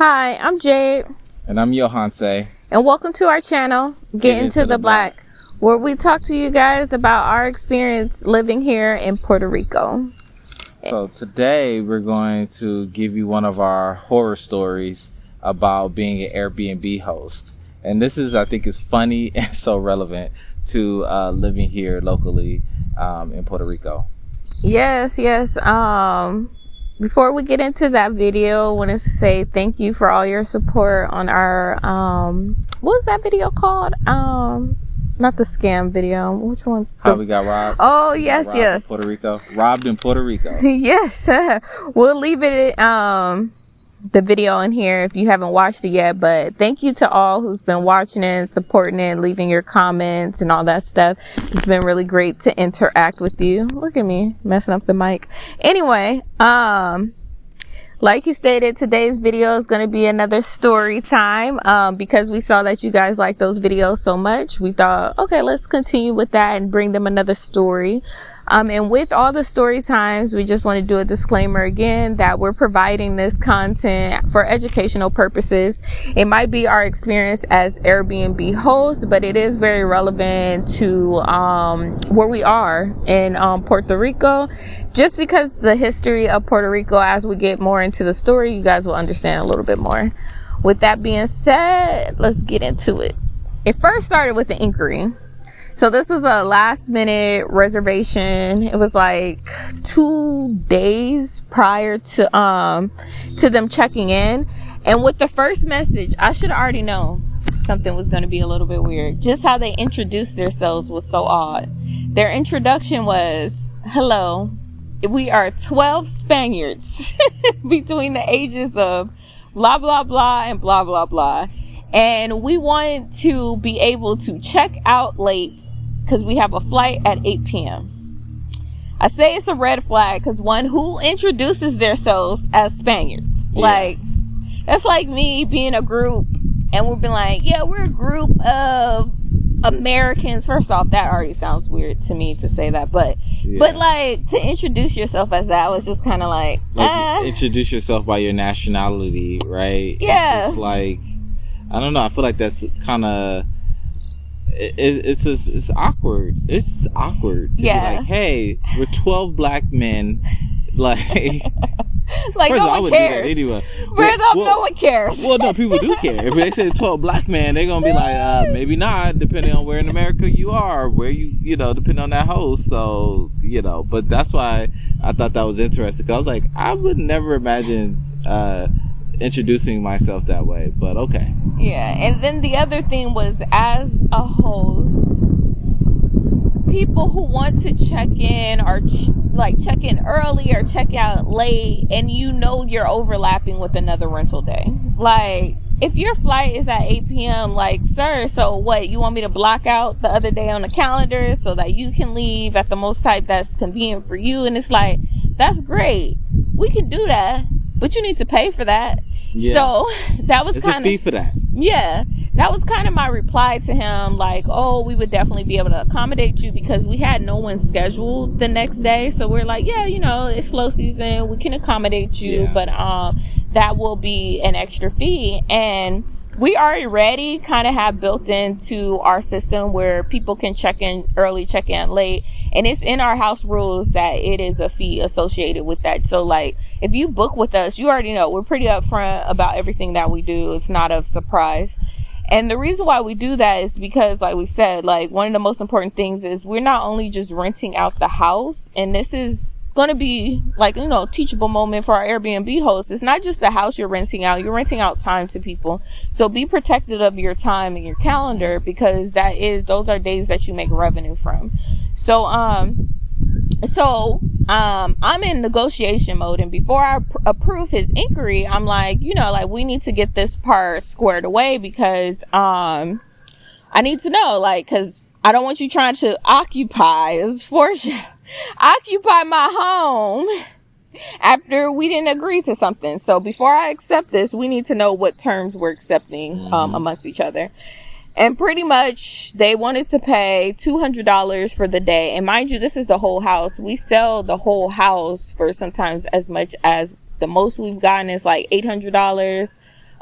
Hi, I'm Jade. And I'm Yohance. And welcome to our channel, Get Into the Black, where we talk to you guys about our experience living here in Puerto Rico. So today we're going to give you one of our horror stories about being an Airbnb host. And this is, I think, is funny and so relevant to living here locally in Puerto Rico. Yes. Before we get into that video, I want to say thank you for all your support on our, what was that video called? Not the scam video. Which one? How we got robbed? Oh, yes. In Puerto Rico. Robbed in Puerto Rico. Yes. We'll leave it, the video in here if you haven't watched it yet, but thank you to all who's been watching it, supporting it, leaving your comments and all that stuff. It's been really great to interact with you. Look at me messing up the mic. Anyway, like he stated, today's video is going to be another story time, because we saw that you guys like those videos so much. We thought, okay, let's continue with that and bring them another story. And with all the story times, we just want to do a disclaimer again that we're providing this content for educational purposes. It might be our experience as Airbnb hosts, but it is very relevant to where we are in Puerto Rico. Just because the history of Puerto Rico, as we get more into the story, you guys will understand a little bit more. With that being said, let's get into it. It first started with an inquiry. So this was a last minute reservation. It was like 2 days prior to them checking in. And with the first message, I should have already known something was going to be a little bit weird. Just how they introduced themselves was so odd. Their introduction was, hello, we are 12 Spaniards between the ages of blah, blah, blah and blah, blah, blah. And we want to be able to check out late because we have a flight at 8 p.m. I say it's a red flag because one, who introduces themselves as Spaniards? Yeah. Like, that's like me being a group and we've been like, yeah, we're a group of Americans. First off, that already sounds weird to me to say that, but like to introduce yourself as that was just kind of like introduce yourself by your nationality, right? Yeah. It's just like, I don't know. I feel like that's kind of it's awkward. It's just awkward to be like, hey, we're 12 black men. Like no one cares. Anyway. No one cares. Well, no, people do care. If they say 12 black men, they're gonna be like, maybe not, depending on where in America you are, where you know, depending on that host. So, you know, but that's why I thought that was interesting. Cause I was like, I would never imagine introducing myself that way, but okay. Yeah, and then the other thing was, as a host, people who want to check in or check in early or check out late, and you know you're overlapping with another rental day. Like, if your flight is at 8 p.m., like, sir, so what, you want me to block out the other day on the calendar so that you can leave at the most type that's convenient for you? And it's like, that's great. We can do that, but you need to pay for that. Yeah. So that was kind of a fee for that. Yeah, that was kind of my reply to him. Like, oh, we would definitely be able to accommodate you because we had no one scheduled the next day. So we're like, yeah, you know, it's slow season. We can accommodate you, but that will be an extra fee. And we already kind of have built into our system where people can check in early, check in late. And it's in our house rules that it is a fee associated with that. So, like, if you book with us, you already know we're pretty upfront about everything that we do. It's not a surprise. And the reason why we do that is because, like we said, like, one of the most important things is we're not only just renting out the house, and this is going to be, like, you know, teachable moment for our Airbnb hosts. It's not just the house you're renting out time to people. So be protective of your time and your calendar, because those are days that you make revenue from. So I'm in negotiation mode, and before I approve his inquiry, I'm like, you know, like, we need to get this part squared away because I need to know, like, because I don't want you trying to occupy my home after we didn't agree to something. So before I accept this, we need to know what terms we're accepting amongst each other. And pretty much they wanted to pay $200 for the day. And mind you, this is the whole house. We sell the whole house for sometimes as much as the most we've gotten is like $800.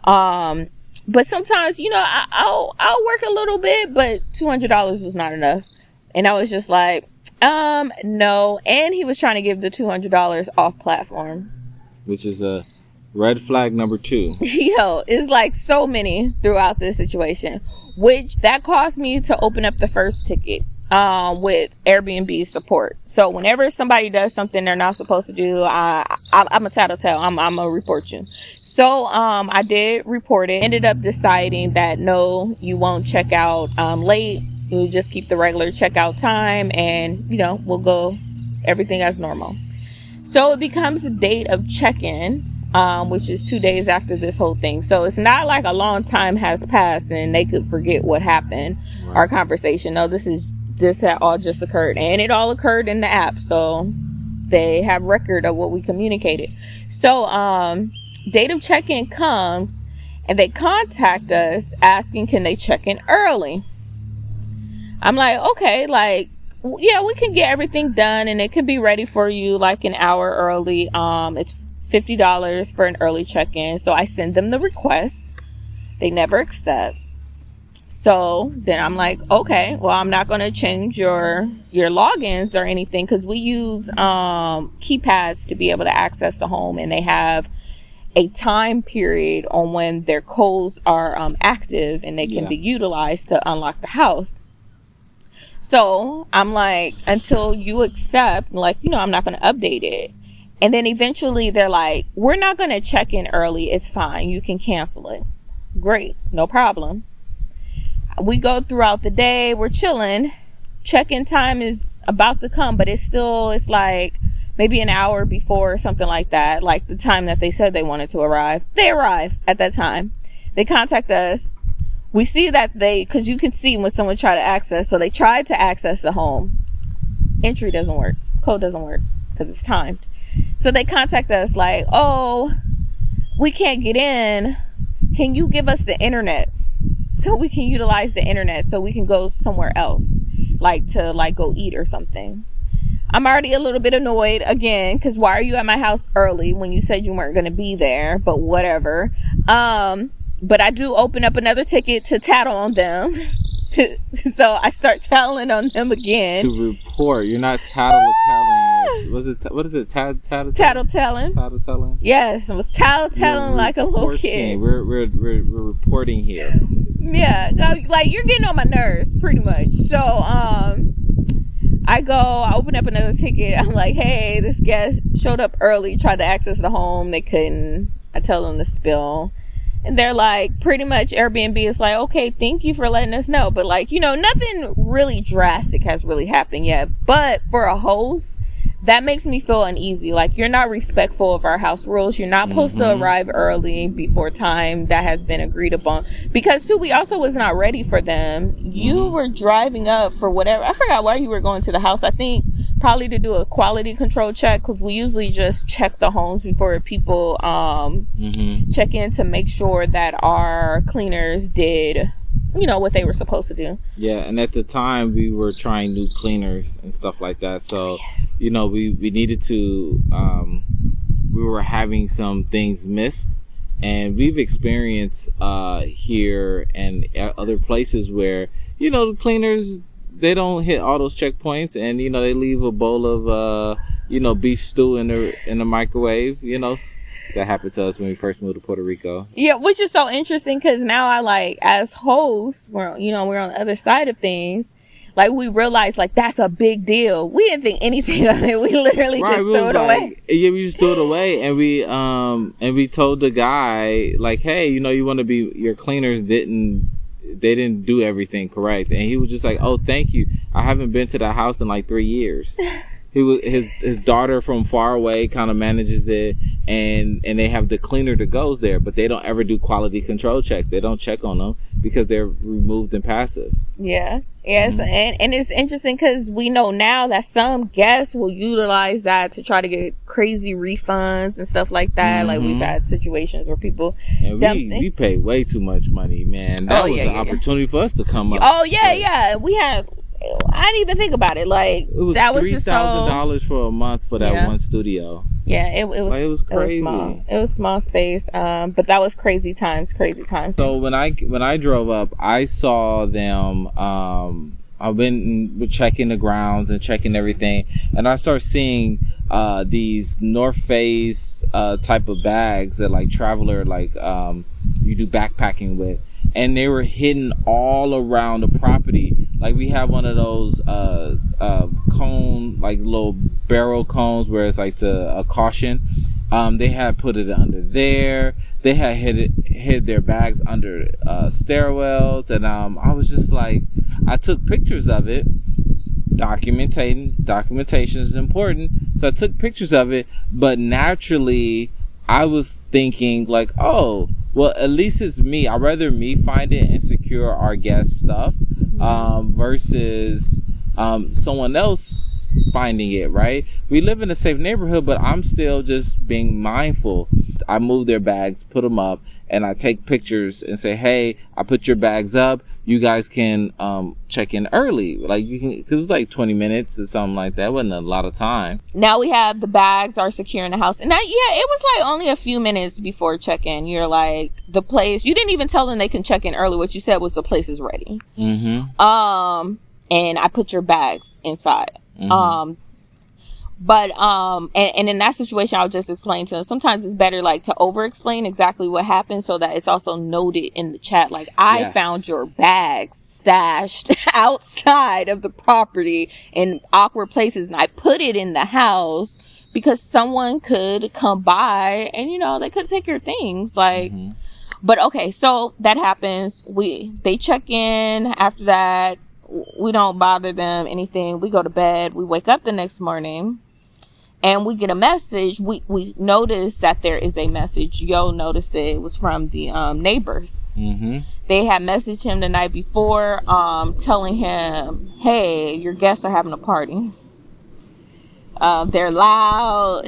But sometimes, I'll work a little bit, but $200 was not enough. And I was just like, no. And he was trying to give the $200 off platform, which is a red flag number 2. Yo, it's like so many throughout this situation, which that caused me to open up the first ticket with Airbnb support. So whenever somebody does something they're not supposed to do, I'm a tattletale. I'm gonna report you. So I did report it. Ended up deciding that no, you won't check out late. You just keep the regular checkout time, and we'll go everything as normal. So it becomes a date of check-in, which is 2 days after this whole thing. So it's not like a long time has passed and they could forget what happened, right. Our conversation. No, this had all just occurred, and it all occurred in the app. So they have record of what we communicated. So, date of check-in comes and they contact us asking, can they check in early? I'm like, okay, yeah, we can get everything done and it can be ready for you like an hour early. It's $50 for an early check-in. So I send them the request. They never accept. So then I'm like, okay, well, I'm not going to change your logins or anything, because we use keypads to be able to access the home, and they have a time period on when their codes are active and they can be utilized to unlock the house. So I'm like, until you accept, I'm not going to update it. And then eventually they're like, we're not going to check in early. It's fine. You can cancel it. Great. No problem. We go throughout the day. We're chilling. Check-in time is about to come, but it's like maybe an hour before or something like that. Like the time that they said they wanted to arrive. They arrive at that time. They contact us. We see that because you can see when someone tried to access. So they tried to access the home. Entry doesn't work. Code doesn't work because it's timed. So they contact us like, oh, we can't get in. Can you give us the internet so we can utilize the internet so we can go somewhere else, to go eat or something? I'm already a little bit annoyed again, because why are you at my house early when you said you weren't going to be there? But whatever. But I do open up another ticket to tattle on them. So I start tattling on them again. To report. You're not tattling. What is it? Tattling? Tattling? Yes, I was tattling like a little kid. We're reporting here. Yeah, you're getting on my nerves pretty much. So I open up another ticket. I'm like, hey, this guest showed up early, tried to access the home. They couldn't. I tell them the spill. And they're like, pretty much Airbnb is like, okay, thank you for letting us know. But nothing really drastic has really happened yet. But for a host, that makes me feel uneasy. You're not respectful of our house rules. You're not supposed to arrive early before time that has been agreed upon. Because too, we also was not ready for them. You were driving up for whatever. I forgot why you were going to the house. I think probably to do a quality control check, because we usually just check the homes before people check in to make sure that our cleaners did what they were supposed to do. Yeah, and at the time we were trying new cleaners and stuff like that, so we needed to we were having some things missed, and we've experienced here and other places where the cleaners, they don't hit all those checkpoints, and they leave a bowl of beef stew in the microwave. That happened to us when we first moved to Puerto Rico. Yeah, which is so interesting, because now I as hosts, we're on the other side of things. We realized that's a big deal. We didn't think anything of it. We literally just threw it away. Yeah, we just threw it away, and we told the guy hey, you want to be, your cleaners didn't do everything correct, and he was just like, oh, thank you. I haven't been to that house in 3 years. His daughter from far away kind of manages it, and they have the cleaner that goes there, but they don't ever do quality control checks. They don't check on them because they're removed and passive. Yeah. Yes, and it's interesting because we know now that some guests will utilize that to try to get crazy refunds and stuff like that. We've had situations where people we pay way too much money, man. That was an opportunity for us to come up. Oh yeah, we had. I didn't even think about it. It was $3,000 for a month for that one studio. Yeah, it was. Like, it was crazy. It was small. It was small space. But that was crazy times. So when I drove up, I saw them. I've been checking the grounds and checking everything, and I start seeing these North Face type of bags that like traveler you do backpacking with, and they were hidden all around the property. Like we have one of those cone, like little barrel cones where it's like a caution. They had put it under there. They had hid their bags under stairwells, and I was just like, I took pictures of it. Documentation is important, so I took pictures of it. But naturally, I was thinking like, oh, well, at least it's me. I'd rather me find it and secure our guest stuff versus someone else finding it, right? We live in a safe neighborhood, but I'm still just being mindful. I move their bags, put them up, and I take pictures and say, hey, I put your bags up. You guys can check in early. Like you can, because it's like 20 minutes or something like that. It wasn't a lot of time. Now we have the bags are secure in the house. And that, yeah, it was like only a few minutes before check-in. You're like, the place, you didn't even tell them they can check in early. What you said was the place is ready. Mm-hmm. And I put your bags inside. Mm-hmm. And in that situation, I'll just explain to them. Sometimes it's better like to over explain exactly what happened so that it's also noted in the chat. Like, I found your bags stashed outside of the property in awkward places, and I put it in the house because someone could come by and, they could take your things. Like, but okay, so that happens. They check in after that. We don't bother them, anything. We go to bed. We wake up the next morning and we get a message. We notice that there is a message. Yo noticed it. It was from the neighbors. Mm-hmm. They had messaged him the night before, telling him, hey, your guests are having a party. They're loud.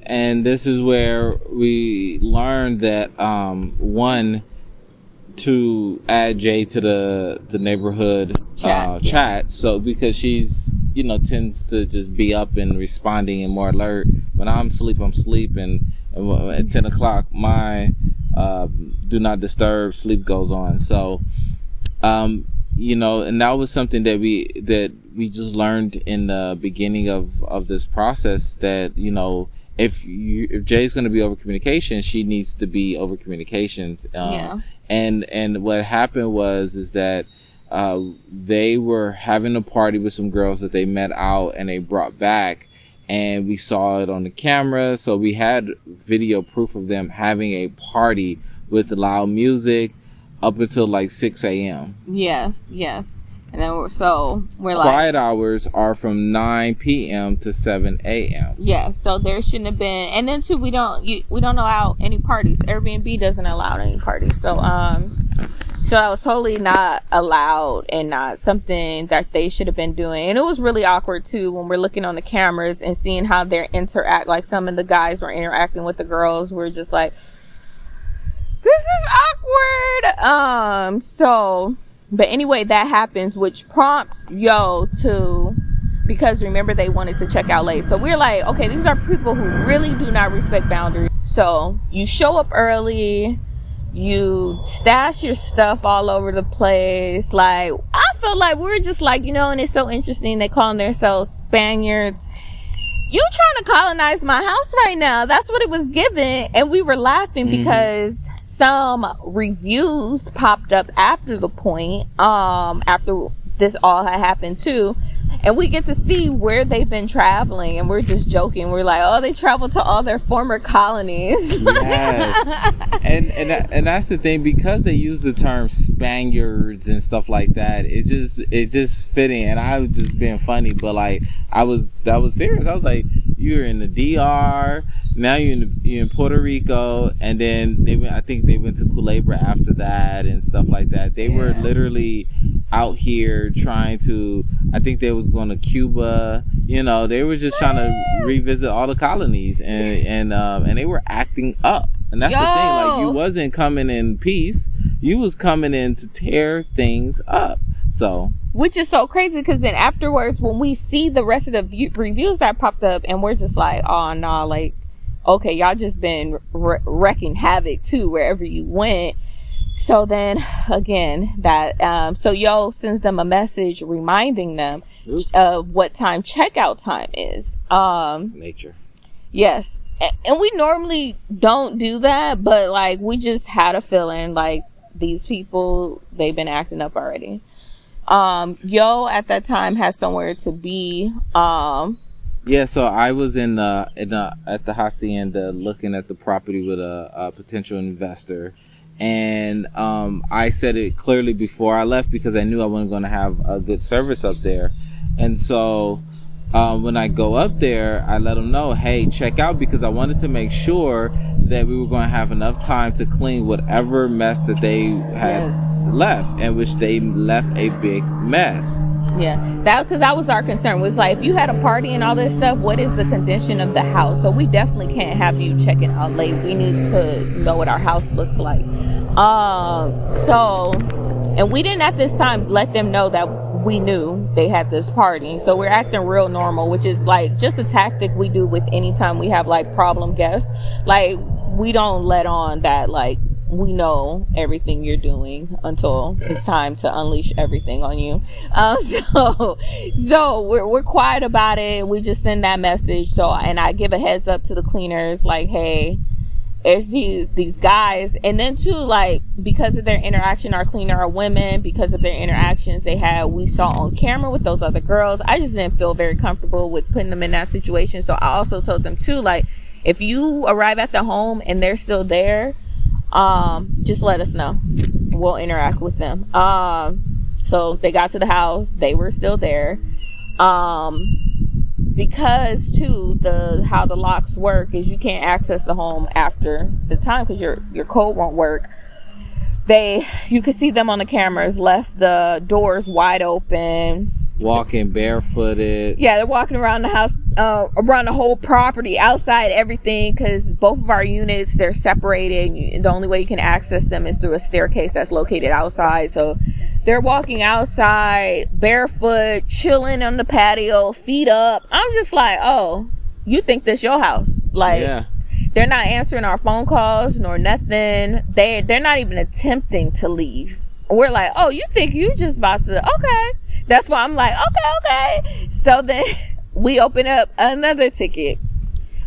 And this is where we learned that, one, to add Jade to the neighborhood chat. So because she's tends to just be up and responding and more alert. When I'm asleep, I'm asleep, and at 10 o'clock my do not disturb sleep goes on. So and that was something that we just learned in the beginning of this process, that if Jay's going to be over communication, she needs to be over communications. And what happened is that they were having a party with some girls that they met out and they brought back, and we saw it on the camera. So we had video proof of them having a party with loud music up until like 6 a.m. Yes. And then we're like, quiet hours are from 9 p.m. to 7 a.m. Yeah, so there shouldn't have been. And then too, we don't allow any parties. Airbnb doesn't allow any parties. So that was totally not allowed and not something that they should have been doing. And it was really awkward too when we're looking on the cameras and seeing how they interact. Like some of the guys were interacting with the girls. We're just like, this is awkward. But anyway, that happens, which prompts because remember, they wanted to check out late. So we're like, okay, these are people who really do not respect boundaries. So you show up early, you stash your stuff all over the place. Like, I feel like we're just like, and it's so interesting. They calling themselves Spaniards. You trying to colonize my house right now. That's what it was given. And we were laughing because some reviews popped up after the point, after this all had happened too, and we get to see where they've been traveling, and we're just joking. We're like, oh, they traveled to all their former colonies. Yes. and that's the thing, because they use the term Spaniards and stuff like that. It just fitting, and I was just being funny, but like that was serious. I was like, you're in the DR. Now you're in Puerto Rico, and then I think they went to Culebra after that and stuff like that. They were literally out here trying to, I think they was going to Cuba. They were just trying to revisit all the colonies, and they were acting up. And that's the thing, like, you wasn't coming in peace. You was coming in to tear things up. So, which is so crazy, because then afterwards, when we see the rest of the reviews that popped up, and we're just like, oh no, like, okay, y'all just been wrecking havoc too wherever you went. So then again, that so Yo sends them a message reminding them of what time checkout time is. Nature. Yes. And we normally don't do that, but like we just had a feeling like these people, they've been acting up already. Yo at that time has somewhere to be. Yeah, so I was at the hacienda looking at the property with a potential investor. And I said it clearly before I left because I knew I wasn't going to have a good service up there. And so when I go up there, I let them know, hey, check out, because I wanted to make sure that we were going to have enough time to clean whatever mess that they had left, and which they left a big mess. Yeah, that was our concern, was like, if you had a party and all this stuff, what is the condition of the house? So we definitely can't have you checking out late. We need to know what our house looks like. And we didn't at this time let them know that we knew they had this party. So we're acting real normal, which is like just a tactic we do with any time we have like problem guests. Like, we don't let on that like we know everything you're doing until it's time to unleash everything on you. So we're quiet about it. We just send that message. So, and I give a heads up to the cleaners, like, hey, it's these guys. And then too, like, because of their interaction, our cleaner are women, because of their interactions we saw on camera with those other girls, I just didn't feel very comfortable with putting them in that situation. So I also told them too, like, if you arrive at the home and they're still there, just let us know. We'll interact with them. So they got to the house, they were still there. Because too, how the locks work is you can't access the home after the time because your code won't work. You could see them on the cameras, left the doors wide open, walking barefooted. Yeah, they're walking around the house, around the whole property, outside, everything, because both of our units, they're separated. The only way you can access them is through a staircase that's located outside. So they're walking outside barefoot, chilling on the patio, feet up. I'm just like, oh, you think this your house? Like, yeah. They're not answering our phone calls nor nothing. They're not even attempting to leave. We're like, oh, you think you just about to, okay. That's why I'm like, okay. So then we open up another ticket.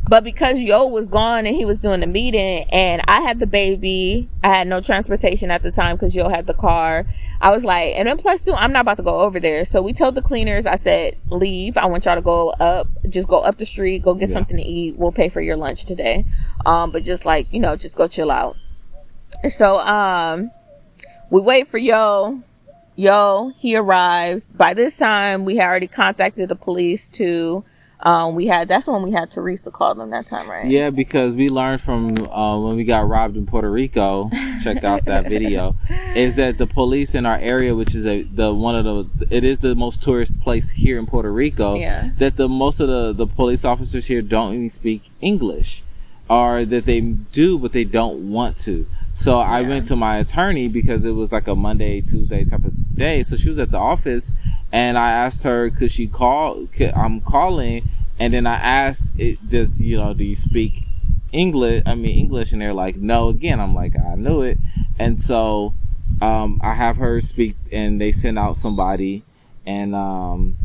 But because Yo was gone and he was doing the meeting and I had the baby, I had no transportation at the time because Yo had the car. I was like, and then plus two, I'm not about to go over there. So we told the cleaners, I said, leave. I want y'all to go up the street, go get something to eat. We'll pay for your lunch today. But just like, just go chill out. So, we wait for Yo, he arrives. By this time, we had already contacted the police too. That's when we had Teresa call them that time, right? Yeah, because we learned from when we got robbed in Puerto Rico. Check out that video. Is that the police in our area, which is it is the most tourist place here in Puerto Rico. Yeah. That most of the police officers here don't even speak English, or that they do but they don't want to. So I went to my attorney because it was like a Monday, Tuesday type of day. So she was at the office and I asked her, could she call? I'm calling. And then I asked, do you speak English? English. And they're like, no, again. I'm like, I knew it. And so I have her speak and they send out somebody. And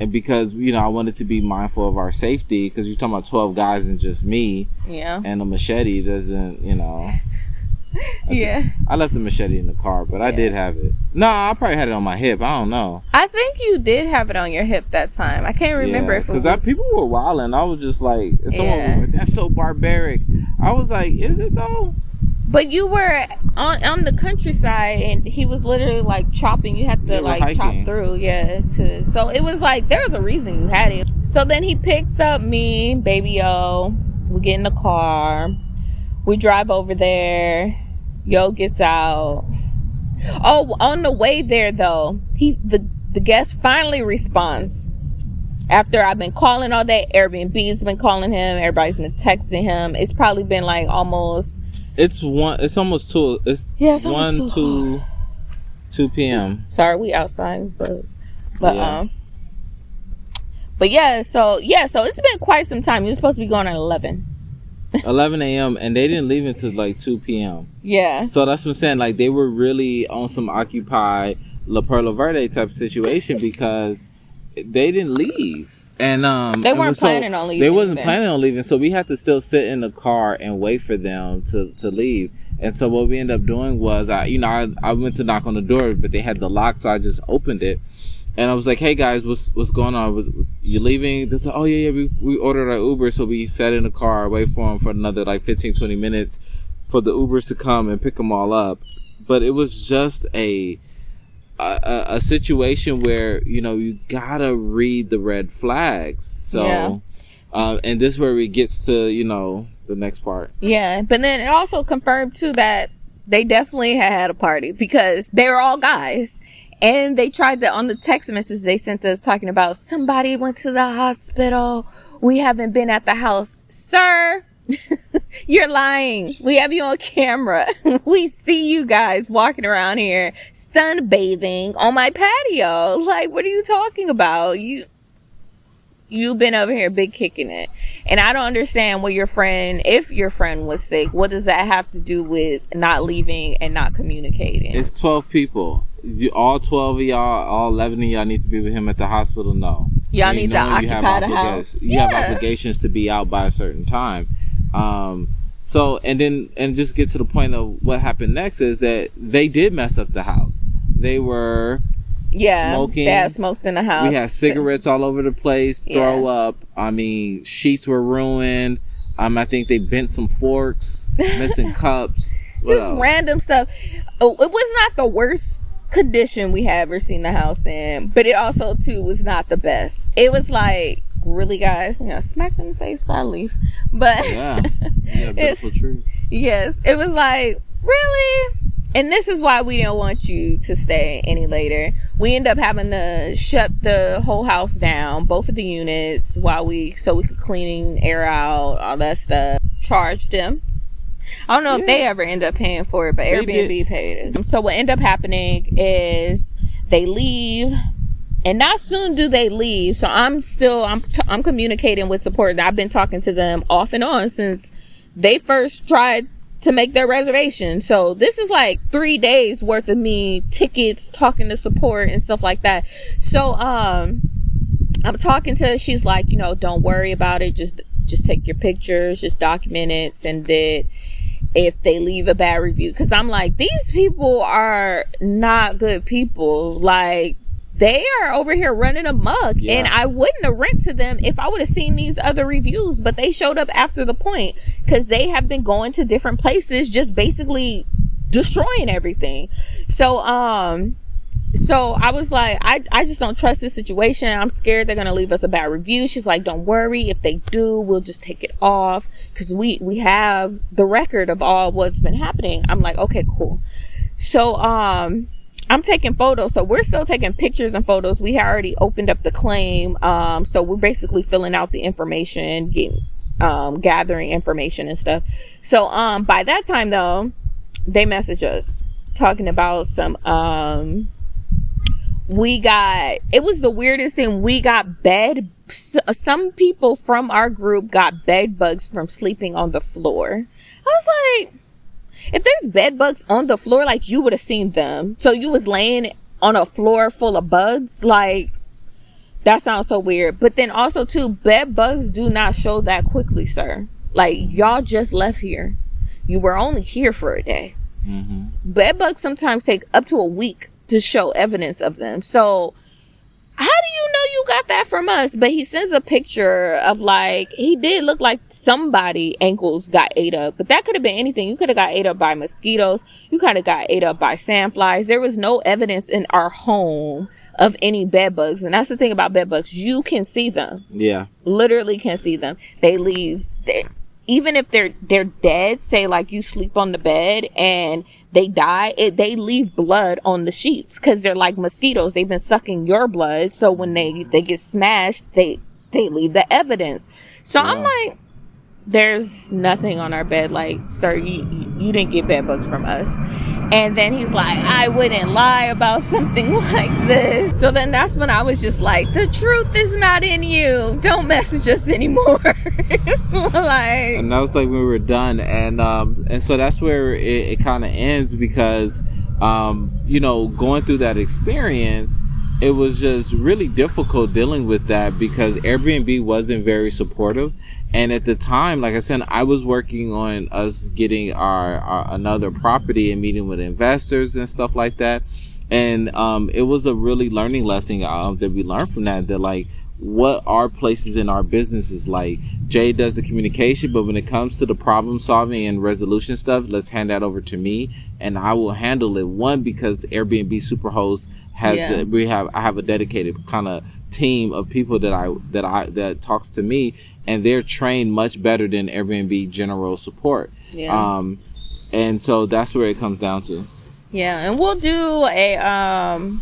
because, I wanted to be mindful of our safety because you're talking about 12 guys and just me. Yeah. And a machete doesn't, I left the machete in the car, but I did have it. No, I probably had it on my hip. I don't know. I think you did have it on your hip that time. I can't remember if it was... Because people were wilding. I was just like... Someone was like, that's so barbaric. I was like, is it though? But you were on the countryside and he was literally like chopping. You had to chop through. So it was like, there was a reason you had it. So then he picks up me, baby Yo. We get in the car. We drive over there. Yo gets out. Oh, on the way there though, the guest finally responds. After I've been calling all day, Airbnb's been calling him, everybody's been texting him. It's probably been like almost. It's almost two. It's 1, 2, 2 p.m. Sorry, we outside with bugs. But Yeah. but yeah, so it's been quite some time. You're supposed to be going at 11. 11 a.m. and they didn't leave until like 2 p.m. Yeah. So that's what I'm saying. Like, they were really on some Occupy La Perla Verde type of situation because they didn't leave. And they weren't planning on leaving. They wasn't planning on leaving, so we had to still sit in the car and wait for them to leave. And so what we ended up doing was, I went to knock on the door, but they had the lock, so I just opened it. And I was like, "Hey guys, what's going on? You leaving?" They're like, "Oh yeah, we ordered our Uber," so we sat in the car, wait for them for another like 15-20 minutes for the Ubers to come and pick them all up. But it was just a situation where you gotta read the red flags. So, yeah. And this is where it gets to the next part. Yeah, but then it also confirmed too that they definitely had a party because they were all guys. And they tried to, on the text messages they sent us talking about somebody went to the hospital. We haven't been at the house. Sir, you're lying. We have you on camera. We see you guys walking around here sunbathing on my patio. Like, what are you talking about? You've been over here big kicking it. And I don't understand what if your friend was sick, what does that have to do with not leaving and not communicating? It's 12 people. All 12 of y'all, all 11 of y'all need to be with him at the hospital? No. Y'all need to occupy the house. You have obligations to be out by a certain time. So, and just get to the point of what happened next is that they did mess up the house. They were smoking. They had smoked in the house. We had cigarettes all over the place. Throw up. I mean, sheets were ruined. I think they bent some forks, missing cups. Just random stuff. Oh, it was not the worst condition we had ever seen the house in, but it also too was not the best. It was like, really, guys, smacked in the face by a leaf. But yeah, beautiful tree. Yes, it was like, really. And this is why we don't want you to stay any later. We end up having to shut the whole house down, both of the units, so we could clean air out, all that stuff. Charged them. I don't know if they ever end up paying for it, but Airbnb paid it. So what ended up happening is they leave, and not soon do they leave. So I'm communicating with support. I've been talking to them off and on since they first tried to make their reservation. So this is like 3 days worth of me tickets, talking to support and stuff like that. So I'm talking to her. She's like, don't worry about it. Just take your pictures, just document it, send it. If they leave a bad review, because I'm like, these people are not good people. Like, they are over here running amok. And I wouldn't have rented to them if I would have seen these other reviews, but they showed up after the point because they have been going to different places, just basically destroying everything. So I was like, I just don't trust this situation. I'm scared they're going to leave us a bad review. She's like, don't worry. If they do, we'll just take it off because we have the record of all what's been happening. I'm like, okay, cool. So, I'm taking photos. So we're still taking pictures and photos. We had already opened up the claim. So we're basically filling out the information, gathering information and stuff. So, by that time though, they message us talking about some, it was the weirdest thing. We got some people from our group got bed bugs from sleeping on the floor. I was like, if there's bed bugs on the floor, like, you would have seen them. So you was laying on a floor full of bugs? Like, that sounds so weird. But then also too, bed bugs do not show that quickly, sir. Like, y'all just left here. You were only here for a day. Mm-hmm. Bed bugs sometimes take up to a week to show evidence of them. So how do you know you got that from us? But he sends a picture of, like, he did look like somebody ankles got ate up, but that could have been anything. You could have got ate up by mosquitoes. You could have got ate up by sandflies. There was no evidence in our home of any bed bugs. And that's the thing about bed bugs. You can see them. Yeah. Literally can see them. They leave. Even if they're dead, say like you sleep on the bed and they die, they leave blood on the sheets because they're like mosquitoes. They've been sucking your blood. So when they get smashed, they leave the evidence. So yeah. I'm like, there's nothing on our bed. Like, sir, you didn't get bed bugs from us. And then he's like, I wouldn't lie about something like this. So then that's when I was just like, the truth is not in you. Don't message us anymore. Like, and that was like when we were done. And so that's where it kind of ends, because, you know, going through that experience, it was just really difficult dealing with that, because Airbnb wasn't very supportive. And at the time, like I said, I was working on us getting our another property and meeting with investors and stuff like that. And it was a really learning lesson that we learned from that like, what our places in our business is like. Jade does the communication, but when it comes to the problem solving and resolution stuff, let's hand that over to me, and I will handle it. One, because Airbnb Superhost has I have a dedicated kind of team of people that talks to me, and they're trained much better than Airbnb general support. And so that's where it comes down to. And we'll do a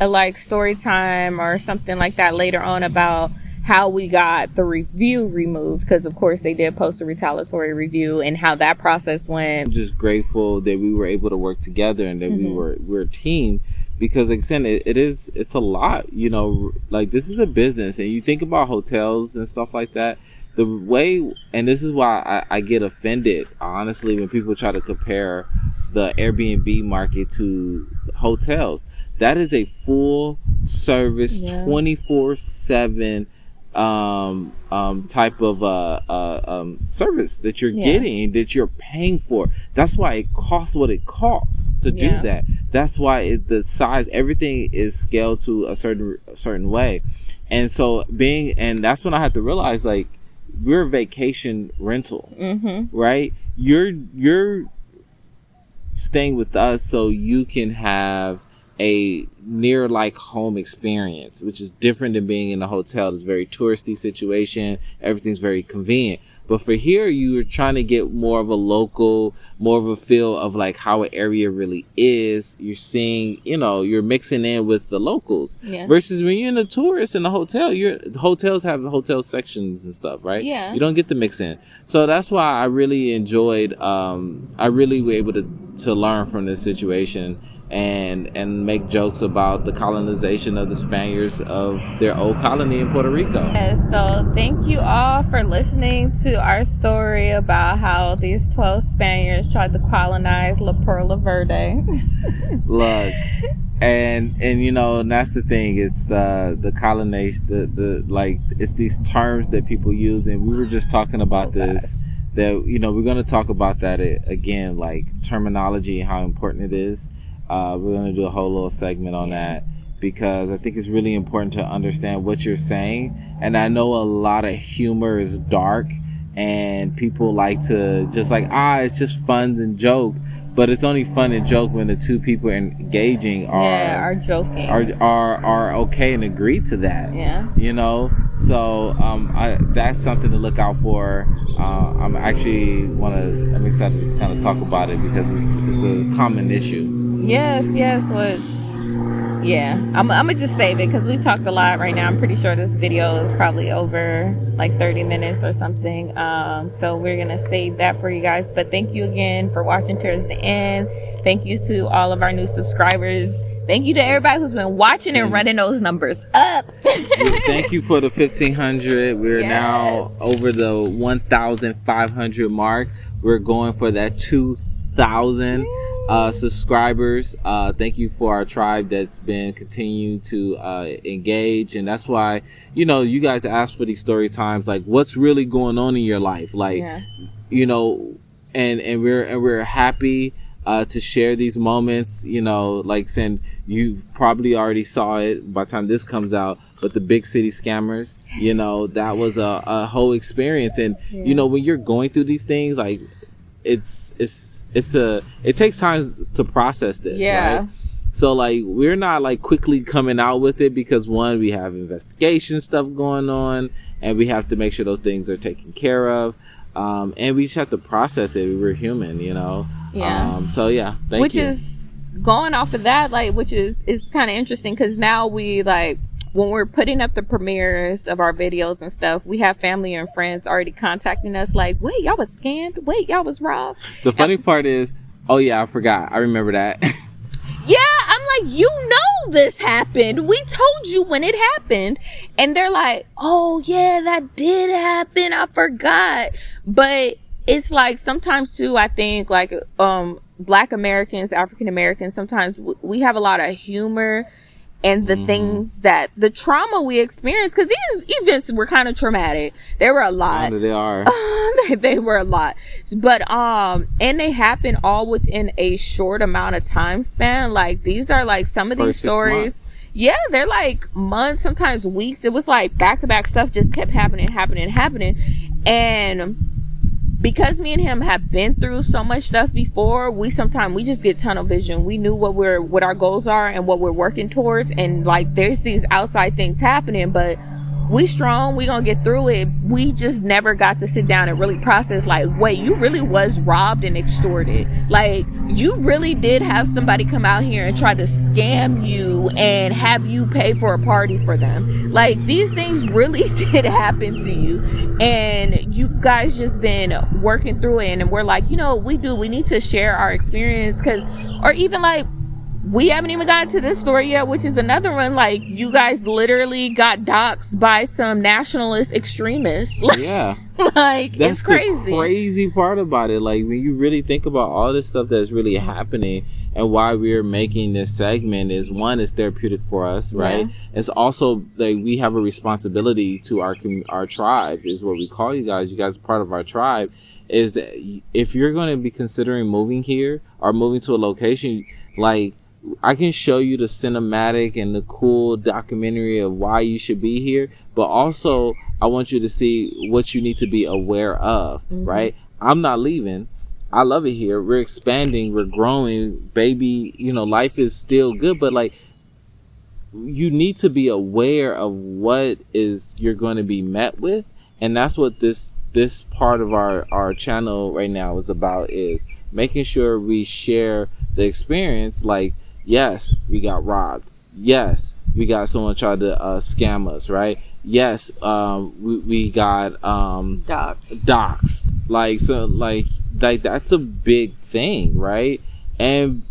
like story time or something like that later on about how we got the review removed, because of course they did post a retaliatory review, and how that process went. I'm just grateful that we were able to work together, and that we're a team, because like I said, it's a lot, you know, like this is a business, and you think about hotels and stuff like that, the way, and this is why I get offended, honestly, when people try to compare the Airbnb market to hotels. That is a full service 24/7 type of service that you're getting, that you're paying for. That's why it costs what it costs to do that. That's why the size, everything is scaled to a certain way. And so and that's when I had to realize, like, we're a vacation rental, right? You're staying with us so you can have a near like home experience, which is different than being in a hotel. It's a very touristy situation. Everything's very convenient. But for here, you're trying to get more of a local, more of a feel of like how an area really is. You're seeing, you know, you're mixing in with the locals. Versus when you're in a tourist in a hotel, hotels have hotel sections and stuff, right? You don't get to mix in. So that's why I really enjoyed, I really were able to learn from this situation, and make jokes about the colonization of the Spaniards of their old colony in Puerto Rico. So thank you all for listening to our story about how these 12 Spaniards tried to colonize La Perla Verde. Look, and you know, and that's the thing, it's the colonization, the like, it's these terms that people use, and we were just talking about this, that, you know, we're going to talk about that again, like terminology and how important it is. We're going to do a whole little segment on that, because I think it's really important to understand what you're saying. And I know a lot of humor is dark, and people like to just like, it's just fun and joke. But it's only fun and joke when the two people engaging are joking, are okay and agree to that. You know, so that's something to look out for. I'm excited to kind of talk about it, because it's a common issue. Which, I'm gonna just save it, because we talked a lot right now. I'm pretty sure this video is probably over like 30 minutes or something. So we're gonna save that for you guys. But thank you again for watching towards the end. Thank you to all of our new subscribers. Thank you to everybody who's been watching and running those numbers up. Thank you for the 1,500. We're now over the 1,500 mark. We're going for that 2,000 subscribers. Thank you for our tribe that's been continuing to engage. And that's why, you know, you guys ask for these story times, like what's really going on in your life, like, you know, and we're happy to share these moments, you know, like saying, you probably already saw it by the time this comes out, but the big city scammers, you know, that was a whole experience. And you know, when you're going through these things, like, it takes time to process this, right? So like, we're not like quickly coming out with it, because one, we have investigation stuff going on, and we have to make sure those things are taken care of, and we just have to process it. We're human, you know. So thank you. Is going off of that, like, which is kind of interesting, because now we, like, when we're putting up the premieres of our videos and stuff, we have family and friends already contacting us like, wait, y'all was scammed? Wait, y'all was robbed? The funny part is, Oh yeah, I forgot. I remember that. Yeah, I'm like, you know this happened. We told you when it happened. And they're like, oh yeah, that did happen. I forgot. But it's like sometimes too, I think like Black Americans, African Americans, sometimes we have a lot of humor and the things that the trauma we experienced, because these events were kind of traumatic. They were a lot. They are. They were a lot, but and they happen all within a short amount of time span. Like these are like some of these stories. Yeah, they're like months, sometimes weeks. It was like back to back stuff just kept happening, and because me and him have been through so much stuff before, we just get tunnel vision. We knew what our goals are and what we're working towards, and like there's these outside things happening, but we strong, we gonna get through it. We just never got to sit down and really process like, wait, you really was robbed and extorted. Like you really did have somebody come out here and try to scam you and have you pay for a party for them. Like these things really did happen to you, and you guys just been working through it. And we're like, we need to share our experience, or even like, we haven't even gotten to this story yet, which is another one. Like, you guys literally got doxxed by some nationalist extremists. Yeah. Like, that's it's crazy. The crazy part about it. Like, when you really think about all this stuff that's really happening and why we're making this segment is, one, it's therapeutic for us, right? Yeah. It's also, like, we have a responsibility to our tribe, is what we call you guys. You guys are part of our tribe. Is that if you're going to be considering moving here or moving to a location, like, I can show you the cinematic and the cool documentary of why you should be here, but also I want you to see what you need to be aware of, right? I'm not leaving. I love it here. We're expanding. We're growing. Baby, life is still good, but like, you need to be aware of what you're going to be met with. And that's what this part of our channel right now is about, is making sure we share the experience. Like, yes, we got robbed. Yes, we got someone tried to scam us, right? Yes, we got doxxed. Like that's a big thing, right? And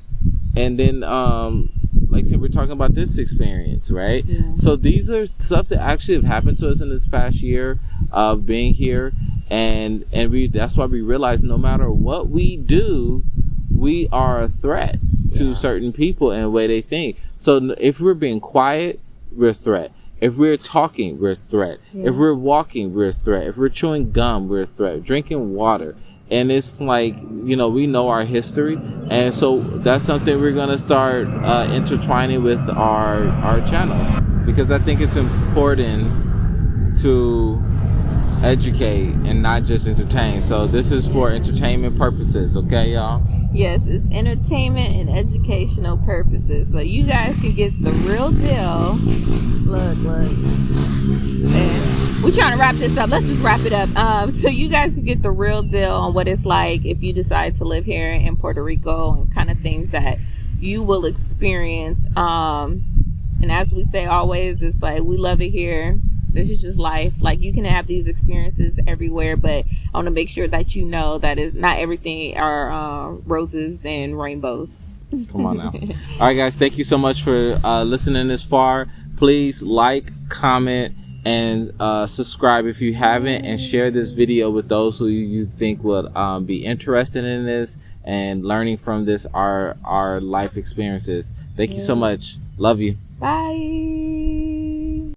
then like I said, we're talking about this experience, right? Yeah. So these are stuff that actually have happened to us in this past year of being here, and that's why we realize no matter what we do, we are a threat to certain people and the way they think. So if we're being quiet, we're a threat. If we're talking, we're a threat. Yeah. If we're walking, we're a threat. If we're chewing gum, we're a threat. Drinking water. And it's like, we know our history. And so that's something we're going to start intertwining with our channel. Because I think it's important to educate and not just entertain. So this is for entertainment purposes, okay, y'all? Yes, it's entertainment and educational purposes, so you guys can get the real deal. Look, and we're trying to wrap this up. Let's just wrap it up. So you guys can get the real deal on what it's like if you decide to live here in Puerto Rico, and kind of things that you will experience. And as we say always, it's like, we love it here. This is just life. Like, you can have these experiences everywhere, but I want to make sure that you know that it's not everything are roses and rainbows. Come on now. All right, guys. Thank you so much for listening this far. Please like, comment, and subscribe if you haven't, and share this video with those who you think would be interested in this and learning from this, our life experiences. Thank you so much. Love you. Bye.